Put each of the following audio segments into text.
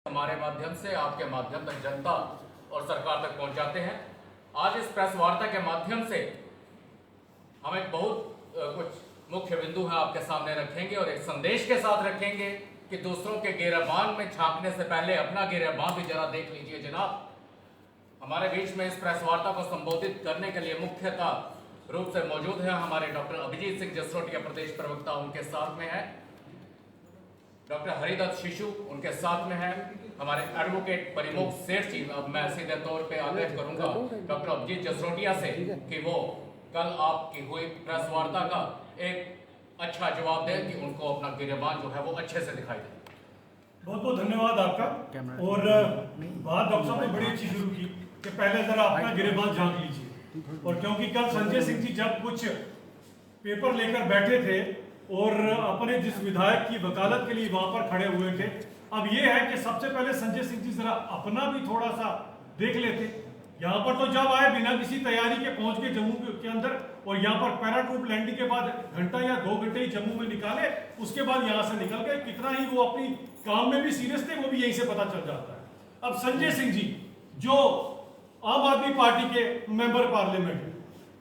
हमारे माध्यम से आपके माध्यम तक जनता और सरकार तक पहुंचाते हैं। आज इस प्रेस वार्ता के माध्यम से हम एक बहुत कुछ मुख्य बिंदु है आपके सामने रखेंगे और एक संदेश के साथ रखेंगे कि दूसरों के गिरेबान में झांकने से पहले अपना गिरेबान भी जरा देख लीजिए जनाब। हमारे बीच में इस प्रेस वार्ता को संबोधित करने के लिए मुख्यतः रूप से मौजूद है हमारे डॉक्टर अभिजीत सिंह जसरोटिया प्रदेश प्रवक्ता, उनके साथ में है डॉक्टर हरिदत्त शिशु, उनके साथ में है हमारे एडवोकेट परिमोक्ष सेठ जी। अब मैं सीधे तौर पे आग्रह करूंगा डॉक्टर अभिजीत जसरोटिया से कि वो कल आपकी हुई प्रेस वार्ता का एक अच्छा जवाब दें कि उनको अपना गिरेबान जो है वो अच्छे से दिखाई दे। बहुत बहुत धन्यवाद आपका। और बात डॉक्टर साहब ने बड़ी अच्छी शुरू की कि पहले जरा अपना गिरेबान झांक लीजिए। और क्योंकि कल संजय सिंह जी जब कुछ पेपर लेकर बैठे थे और अपने जिस विधायक की वकालत के लिए वहां पर खड़े हुए थे, अब ये है कि सबसे पहले संजय सिंह जी जरा अपना भी थोड़ा सा देख लेते। यहाँ पर तो जब आए बिना किसी तैयारी के पहुंच के जम्मू के अंदर, और यहाँ पर पैराट्रूप लैंडिंग के बाद घंटा या 2 घंटे ही जम्मू में निकाले, उसके बाद यहाँ से निकल गए। कितना ही वो अपनी काम में भी सीरियस थे वो भी यहीं से पता चल जाता है। अब संजय सिंह जी जो आम आदमी पार्टी के मेंबर पार्लियामेंट,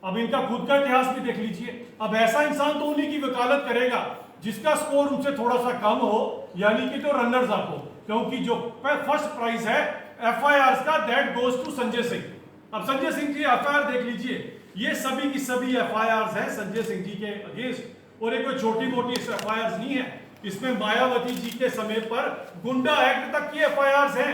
अब इनका खुद का इतिहास भी देख लीजिए। अब ऐसा इंसान तो उन्हीं की वकालत करेगा जिसका स्कोर उनसे थोड़ा सा कम हो, यानी कि जो रनर्स अप हो, क्योंकि जो फर्स्ट प्राइज है एफआईआर का that goes to Sanjay Singh. अब संजय सिंह जी एफआईआर देख लीजिए, ये सभी की सभी एफआईआर हैं संजय सिंह जी के अगेंस्ट। और एक कोई छोटी मोटी एफआईआर नहीं है, इसमें मायावती जी के समय पर गुंडा एक्ट तक की एफआईआर हैं,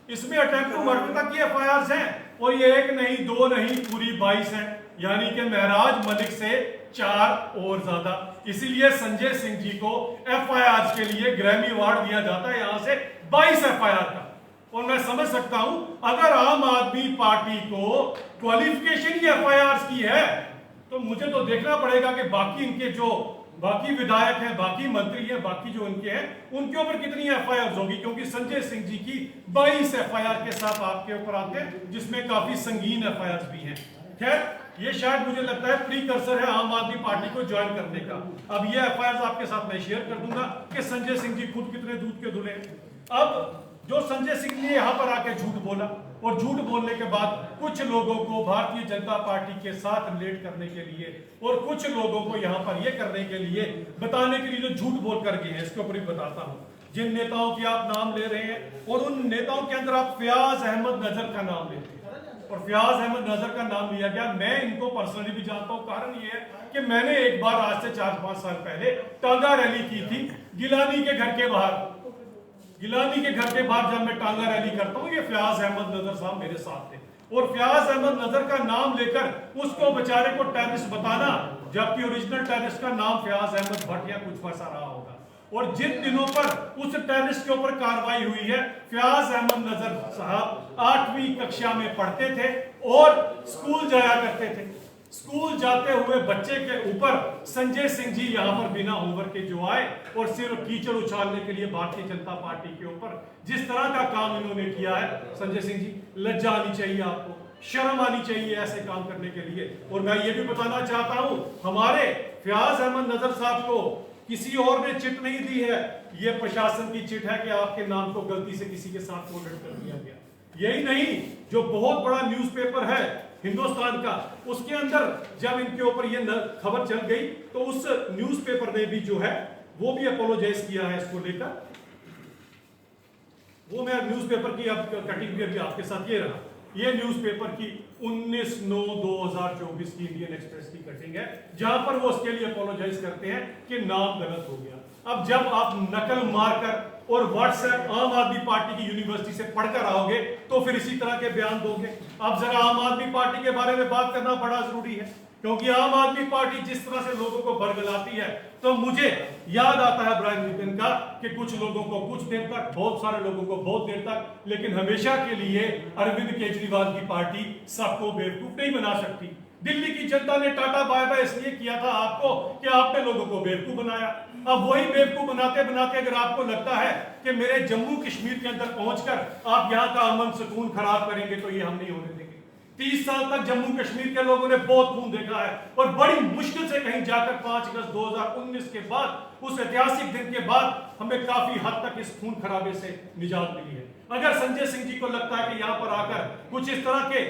इसमें अटेम्प्ट टू मर्डर तक की एफआईआर हैं। और ये एक नहीं, 2 नहीं, पूरी 22 है, यानी कि महराज मलिक से 4 और ज्यादा। इसीलिए संजय सिंह जी को एफआईआर के लिए ग्रैमी अवार्ड दिया जाता है, यहां से 22 एफआईआर का। और मैं समझ सकता हूं अगर आम आदमी पार्टी को क्वालिफिकेशन ही एफआईआर की है तो मुझे तो देखना पड़ेगा कि बाकी इनके जो बाकी विधायक हैं, बाकी मंत्री हैं, बाकी जो इनके हैं उनके ऊपर कितनी एफआईआर होगी, क्योंकि संजय सिंह जी की 22 एफआईआर के साथ आपके ऊपर आते हैं, जिसमें काफी संगीन एफआईआर भी हैं। खैर, ये शायद मुझे लगता है प्रीकर्सर है आम आदमी पार्टी को ज्वाइन करने का। अब ये एफआईआर आपके साथ मैं शेयर कर दूंगा कि संजय सिंह जी खुद कितने दूध के धुले हैं। अब जो संजय सिंह ने यहां पर आके झूठ बोला, और झूठ बोलने के बाद कुछ लोगों को भारतीय जनता पार्टी के साथ रिलेट करने के लिए और कुछ लोगों को यहां पर यह करने के लिए बताने के लिए जो झूठ बोल कर गए हैं, इसके ऊपर भी बताता हूं। जिन नेताओं की आप नाम ले रहे हैं और उन नेताओं के अंदर आप फयाज अहमद नजर का नाम लेते हैं, और फयाज अहमद नजर का नाम लिया गया। मैं इनको पर्सनली भी जानता हूं। कारण ये है कि मैंने एक बार आज से 4-5 साल पहले टांगा रैली की थी गिलानी के घर के बाहर। गिलानी के घर के बाहर जब मैं टांगा रैली करता हूं, ये फयाज अहमद नजर साहब मेरे साथ थे, और फयाज अहमद नजर का नाम लेकर उसको बेचारे को टेररिस्ट बताना, जबकि ओरिजिनल टेररिस्ट का नाम फयाज अहमद भट्ट या कुछ वैसा रहा होगा। और जिन दिनों पर उस टेररिस्ट के ऊपर कार्रवाई हुई है, फयाज अहमद नजर साहब 8वीं कक्षा में पढ़ते थे और स्कूल जाया करते थे। स्कूल जाते हुए बच्चे के ऊपर संजय सिंह जी यहां पर बिना होमवर्क के जो आए और सिर्फ कीचड़ उछालने के लिए भारतीय जनता पार्टी के ऊपर जिस तरह का काम इन्होंने किया है, संजय सिंह जी लज्जा आनी चाहिए, आपको शर्म आनी चाहिए ऐसे काम करने के लिए। और मैं ये भी बताना चाहता हूं, हमारे फयाज अहमद नजर साहब को किसी और ने चिट नहीं दी है, ये प्रशासन की चिट है कि आपके नाम को गलती से किसी के साथ फॉरवर्ड कर दिया गया। यही नहीं, जो बहुत बड़ा न्यूज़पेपर है हिंदुस्तान का, उसके अंदर जब इनके ऊपर ये खबर चल गई तो उस न्यूज़पेपर ने भी जो है वो भी अपोलोजाइज किया है इसको लेकर। वो मैं न्यूज़पेपर की अब कटिंग भी अभी आपके साथ ये रहा, ये न्यूज़पेपर की 19/9/2024 की इंडियन एक्सप्रेस की कटिंग है, जहां पर वो उसके लिए अपोलोजाइज करते हैं कि नाम गलत हो गया। अब जब आप नकल मारकर और व्हाट्सएप आम आदमी पार्टी की यूनिवर्सिटी से पढ़कर आओगे तो फिर इसी तरह के बयान दोगे। अब जरा आम आदमी पार्टी के बारे में बात करना बड़ा जरूरी है, क्योंकि आम आदमी पार्टी जिस तरह से लोगों को बरगलाती है, तो मुझे याद आता है इब्राहिम लिंकन का कि कुछ लोगों को कुछ देर तक, बहुत सारे लोगों को बहुत देर तक, लेकिन हमेशा के लिए अरविंद केजरीवाल की पार्टी सबको बेवकूफ नहीं बना सकती। दिल्ली की जनता ने टाटा बाय बाय इसलिए किया था आपको कि आपने लोगों को बेवकूफ बनाया। अब वही बेवकूफ बनाते बनाते अगर आपको लगता है कि मेरे जम्मू कश्मीर के अंदर पहुंचकर आप यहां का अमन सुकून खराब करेंगे, तो ये हम नहीं होने देंगे। 30 साल तक जम्मू कश्मीर के लोगों ने बहुत खून देखा है और बड़ी मुश्किल से कहीं जाकर 5 अगस्त 2019 के बाद, उस ऐतिहासिक दिन के बाद, हमें काफी हद तक इस खून खराबे से निजात मिली है। अगर संजय सिंह जी को लगता है कि यहाँ पर आकर कुछ इस तरह के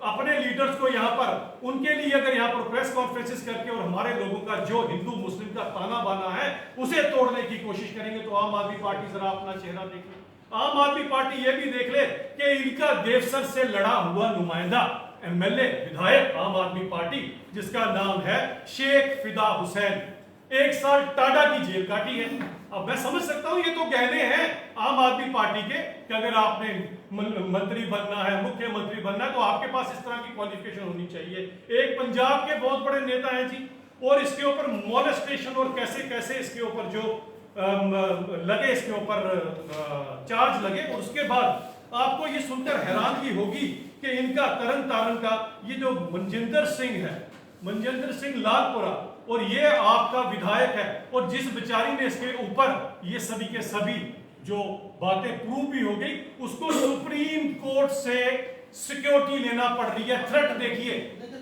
अपने लीडर्स को यहाँ पर उनके लिए अगर यहाँ पर प्रेस कॉन्फ्रेंसेस करके और हमारे लोगों का जो हिंदू मुस्लिम का ताना बाना है उसे तोड़ने की कोशिश करेंगे, तो आम आदमी पार्टी जरा अपना चेहरा देख ले। आम आदमी पार्टी ये भी देख ले कि इनका देवसर से लड़ा हुआ नुमाइंदा एमएलए विधायक आम आदमी पार्टी, जिसका नाम है शेख फिदा हुसैन, 1 साल टाडा की जेल काटी है। अब मैं समझ सकता हूं ये तो गहने हैं आम आदमी पार्टी के कि अगर आपने मंत्री बनना है, मुख्यमंत्री बनना है, तो आपके पास इस तरह की क्वालिफिकेशन होनी चाहिए। एक पंजाब के बहुत बड़े नेता हैं जी, और इसके ऊपर मॉलेस्टेशन और कैसे कैसे इसके ऊपर जो लगे, इसके ऊपर चार्ज लगे, और उसके बाद आपको ये सुनकर हैरानगी होगी कि इनका तरन तारण का ये जो मनजिंदर सिंह है, मनजिंदर सिंह लालपुरा, और ये आपका विधायक है, और जिस बेचारी ने इसके ऊपर ये सभी के सभी जो बातें प्रूव भी हो गई, उसको सुप्रीम कोर्ट से सिक्योरिटी लेना पड़ रही है। थ्रेट देखिए,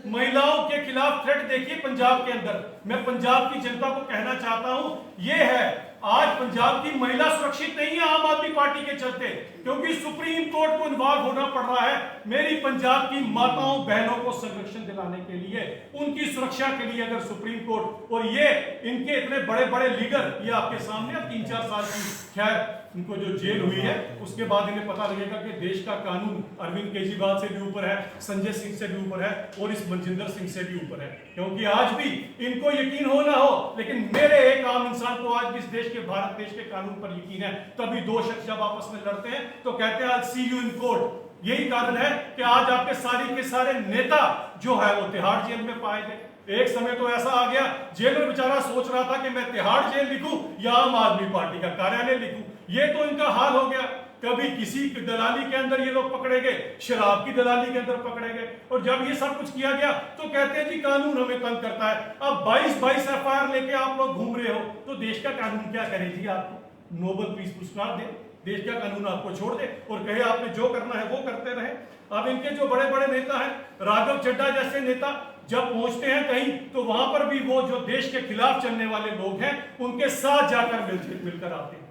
महिलाओं के खिलाफ थ्रेट देखिए पंजाब के अंदर। मैं पंजाब की जनता को कहना चाहता हूं, ये है आज पंजाब की महिला सुरक्षित नहीं है आम आदमी पार्टी के चलते, क्योंकि सुप्रीम कोर्ट को इन्वॉल्व होना पड़ रहा है मेरी पंजाब की माताओं बहनों को संरक्षण दिलाने के लिए, उनकी सुरक्षा के लिए। अगर सुप्रीम कोर्ट और ये इनके इतने बड़े बड़े लीडर, ये आपके सामने 3-4 साल की खैर इनको जो जेल हुई है, उसके बाद इन्हें पता लगेगा कि देश का कानून अरविंद केजरीवाल से भी ऊपर है, संजय सिंह से भी ऊपर है, और इस मनजिंदर सिंह से भी ऊपर है। क्योंकि आज भी इनको यकीन हो ना हो, लेकिन मेरे एक आम इंसान को आज भी इस देश के, भारत देश के कानून पर यकीन है। तभी दो शख्स जब आपस में लड़ते हैं तो कहते हैं आई सी यू इन कोर्ट। यही कारण है कि आज आपके सारे के सारे नेता जो है वो तिहाड़ जेल में पाए गए। एक समय तो ऐसा आ गया, जेल में बेचारा सोच रहा था कि मैं तिहाड़ जेल लिखूं या आम आदमी पार्टी का कार्यालय लिखूं। ये तो इनका हाल हो गया। कभी किसी की दलाली के अंदर ये लोग पकड़े गए, शराब की दलाली के अंदर पकड़े गए, और जब ये सब कुछ किया गया तो कहते हैं जी कानून हमें तंग करता है। अब 22 एफआईआर लेके आप लोग घूम रहे हो, तो देश का कानून क्या करे जी? आपको नोबेल पीस पुरस्कार दे, देश का कानून आपको छोड़ दे और कहे आपने जो करना है वो करते रहे। अब इनके जो बड़े बड़े नेता हैं, राघव चड्ढा जैसे नेता जब पहुंचते हैं कहीं, तो वहां पर भी वो जो देश के खिलाफ चलने वाले लोग हैं उनके साथ जाकर मिलकर आते हैं।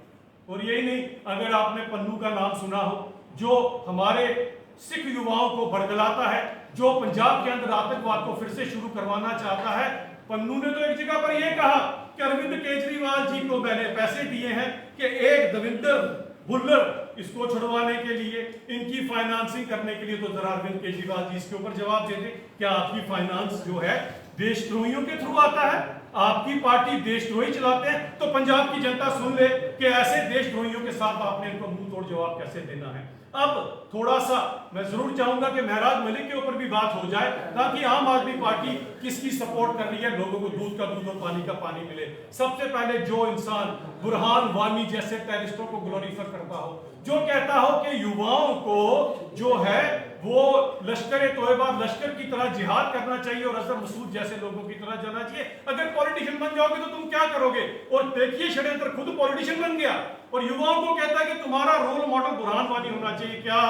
और यही नहीं, अगर आपने पन्नू का नाम सुना हो, जो हमारे सिख युवाओं को भड़कलाता है, जो पंजाब के अंदर आतंकवाद को फिर से शुरू करवाना चाहता है। पन्नू ने तो एक जगह पर यह कहा कि अरविंद केजरीवाल जी को मैंने पैसे दिए हैं कि एक दविंदर भुल्लर इसको छुड़वाने के लिए, इनकी फाइनेंसिंग करने के लिए। तो जरा अरविंद केजरीवाल जी इसके ऊपर जवाब दे दे, क्या आपकी फाइनेंस जो है देशद्रोहियों के थ्रू आता है? आपकी पार्टी देशद्रोही चलाते हैं, तो पंजाब की जनता सुन ले कि ऐसे देशद्रोहियों के साथ आपने इनको मुंह तोड़ जवाब कैसे देना है। अब थोड़ा सा मैं जरूर चाहूंगा कि महराज मलिक के ऊपर भी बात हो जाए, ताकि आम आदमी पार्टी किसकी सपोर्ट कर रही है, लोगों को दूध का दूध और पानी का पानी मिले। सबसे पहले जो इंसान बुरहान वानी जैसे टेररिस्टों को ग्लोरीफाई करता हो, जो कहता हो कि युवाओं को जो है वो लश्कर तोयबा, लश्कर की तरह जिहाद करना चाहिए और अजहर मसूद जैसे लोगों की तरह जाना चाहिए। अगर पॉलिटिशियन बन जाओगे तो तुम क्या करोगे? और देखिए षड्यंत्र, खुद पॉलिटिशियन बन गया और युवाओं को कहता है कि तुम्हारा रोल मॉडल बुरहान वानी होना चाहिए। क्या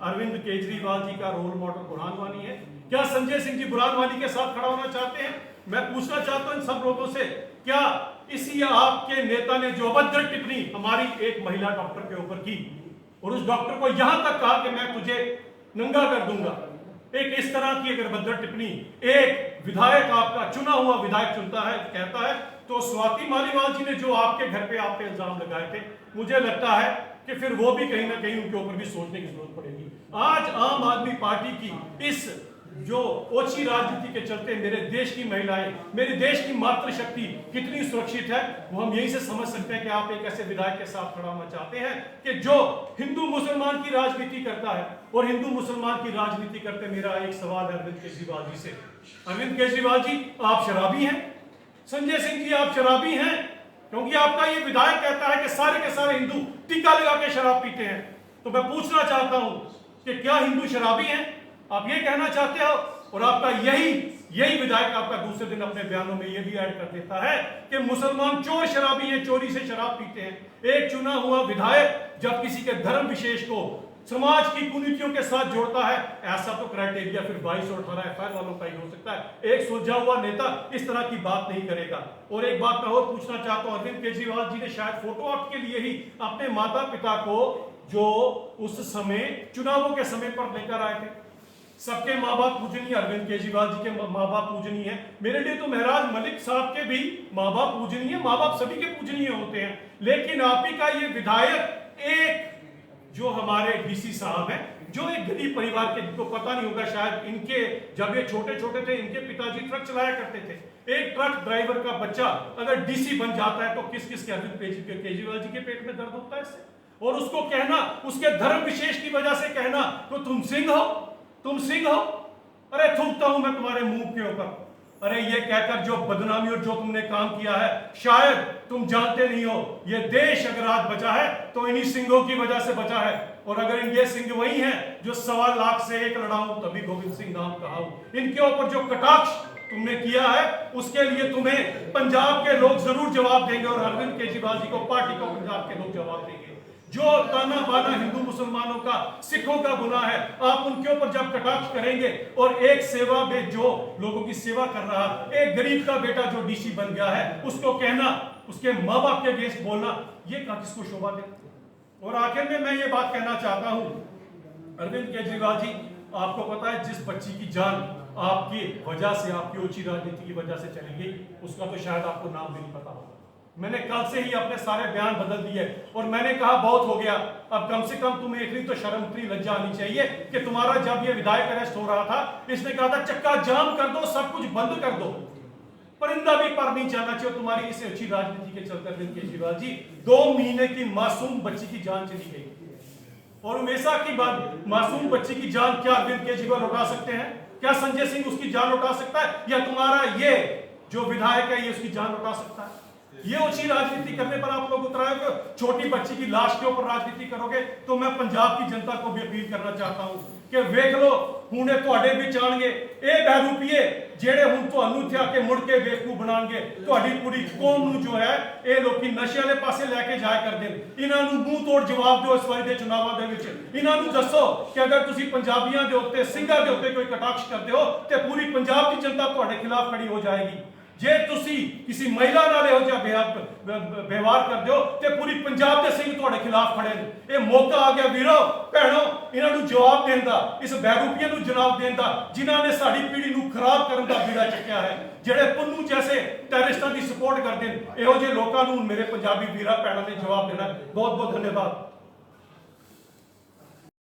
अरविंद केजरीवाल जी का रोल मॉडल बुरहान वानी है? क्या संजय सिंह जी बुरहान वानी के साथ खड़ा होना चाहते हैं? मैं पूछना चाहता हूं इन सब लोगों से, क्या इसी आपके नेता ने जो अभद्र टिप्पणी हमारी एक महिला डॉक्टर के ऊपर की और उस डॉक्टर को यहां तक कहा कि मैं तुझे नंगा कर दूंगा, एक इस तरह की अगर भद्र टिप्पणी एक विधायक, आपका चुना हुआ विधायक चुनता है, कहता है, तो स्वाति मालीवाल जी ने जो आपके घर पे आप पे इल्जाम लगाए थे, मुझे लगता है कि फिर वो भी कहीं ना कहीं उनके ऊपर भी सोचने की जरूरत पड़ेगी। आज आम आदमी पार्टी की इस जो ओछी राजनीति के चलते मेरे देश की महिलाएं, मेरे देश की मातृशक्ति कितनी सुरक्षित है, वो हम यहीं से समझ सकते हैं कि आप एक ऐसे विधायक के साथ खड़ा होना चाहते हैं कि जो हिंदू मुसलमान की राजनीति करता है। और हिंदू मुसलमान की राजनीति करते मेरा एक सवाल है अरविंद केजरीवाल जी से, अरविंद केजरीवाल जी आप शराबी हैं? संजय सिंह जी आप शराबी हैं? क्योंकि आपका ये विधायक कहता है कि सारे के सारे हिंदू टीका लगा के शराब पीते हैं। तो मैं पूछना चाहता हूं कि क्या हिंदू शराबी हैं? आप ये कहना चाहते हो? और आपका यही विधायक आपका दूसरे दिन अपने बयानों में यह भी ऐड कर देता है कि मुसलमान चोर शराबी हैं, चोरी से शराब पीते हैं। एक चुना हुआ विधायक जब किसी के धर्म विशेष को समाज की कुनीतियों के साथ जोड़ता है, ऐसा तो क्राइटेरिया फिर 22 और 18 एफआईआर वालों का ही हो सकता है। एक सुलझा हुआ नेता इस तरह की बात नहीं करेगा। और एक बात मैं और पूछना चाहता हूं, अरविंद केजरीवाल जी ने शायद फोटो ऑप के लिए ही अपने माता पिता को जो उस समय चुनावों के समय पर लेकर आए थे। सबके माँ बाप पूजनीय, अरविंद केजरीवाल जी के माँ बाप पूजनीय है। मेरे लिए तो महराज मलिक साहब के भी माँ बाप पूजनीय, माँ बाप सभी के पूजनीय होते हैं। लेकिन आप ही का ये विधायक, एक जो हमारे डीसी साहब हैं, जो एक गरीब परिवार के, जिनको पता नहीं होगा शायद, इनके जब ये छोटे छोटे थे इनके पिताजी ट्रक चलाया करते थे। एक ट्रक ड्राइवर का बच्चा अगर डीसी बन जाता है तो किस किस के अरविंद केजरीवाल जी के पेट में दर्द होता है इससे। और उसको कहना, उसके धर्म विशेष की वजह से कहना तो तुम सिंह हो, तुम सिंह हो, अरे थूकता हूं मैं तुम्हारे मुंह के ऊपर। अरे ये कहकर जो बदनामी और जो तुमने काम किया है, शायद तुम जानते नहीं हो, ये देश अगर आज बचा है तो इन्हीं सिंहों की वजह से बचा है। और अगर ये सिंह वही हैं जो 1.25 लाख से एक लड़ाऊं तभी गोविंद सिंह नाम कहा हूं। इनके ऊपर जो कटाक्ष तुमने किया है उसके लिए तुम्हें पंजाब के लोग जरूर जवाब देंगे, और अरविंद केजरीवाल जी को, पार्टी को पंजाब के लोग जवाब देंगे। जो ताना बाना हिंदू मुसलमानों का, सिखों का गुनाह है, आप उनके ऊपर जब कटाक्ष करेंगे, और एक सेवा में जो लोगों की सेवा कर रहा, एक गरीब का बेटा जो डीसी बन गया है, उसको कहना, उसके माँ बाप के अगेंस्ट बोलना, ये किसको शोभा दे। और आखिर में मैं ये बात कहना चाहता हूं, अरविंद केजरीवाल जी, आपको पता है जिस बच्ची की जान आपकी वजह से, आपकी ऊंची राजनीति की वजह से चली गई, उसका तो शायद आपको नाम भी नहीं पता होगा। मैंने कल से ही अपने सारे बयान बदल दिए और मैंने कहा बहुत हो गया, अब कम से कम तुम्हें इतनी तो शर्म, इतनी लज्जा आनी चाहिए कि तुम्हारा जब ये विधायक अरेस्ट हो रहा था, इसने कहा था चक्का जाम कर दो, सब कुछ बंद कर दो, परिंदा भी पर नहीं जाना चाहिए। तुम्हारी इस अच्छी राजनीति के चलते अरविंद केजरीवाल जी 2 महीने की मासूम बच्ची की जान चली गई। और हमेशा की बात, मासूम बच्ची की जान क्या अरविंद केजरीवाल उठा सकते हैं? क्या संजय सिंह उसकी जान उठा सकता है? या तुम्हारा ये जो विधायक है ये उसकी जान उठा सकता है? ये अच्छी राजनीति करने पर आप लोग उतराए, छोटी बच्ची की लाश के ऊपर राजनीति करोगे। तो मैं पंजाब की जनता को भी अपील करना चाहता हूं कि वेख लो, हुणे तुहाडे भी चाणगे ए बहरूपीए जेड़े हुण तुहानू थे आके मुड़ के बेवकूफ बनाणगे। तुहाडी पूरी कौम नू जो है ये लोकी नशे वाले पासे लैके जाया करदे ने। इन्हां नू मूंह तोड़ जवाब दो इस वारी दे चुनावां दे विच। इन्हां नू दसो कि अगर तुसी पंजाबियां दे उत्ते, सिंघां दे उत्ते कोई कटाक्ष करदे हो ते पूरी पंजाब की जनता तुहाडे खिलाफ खड़ी हो जाएगी। जे तुसी किसी महिला नाल इहो जिहा व्यवहार करदे हो ते पूरी पंजाब दे सिंह तुहाडे खिलाफ खड़े ने। ये मौका आ गया वीरो भैणो, इन्हां नू जवाब देण दा, इस बहरूपीए नू जवाब देण दा जिन्हां ने साडी पीढ़ी नू खराब करन दा बीड़ा चुक्या है, जेड़े पुन्नू जैसे टेररिस्टां दी सपोर्ट करदे ने। इहो जे लोकां नू मेरे पंजाबी वीरा भैणां ने जवाब देना। बहुत बहुत धन्यवाद।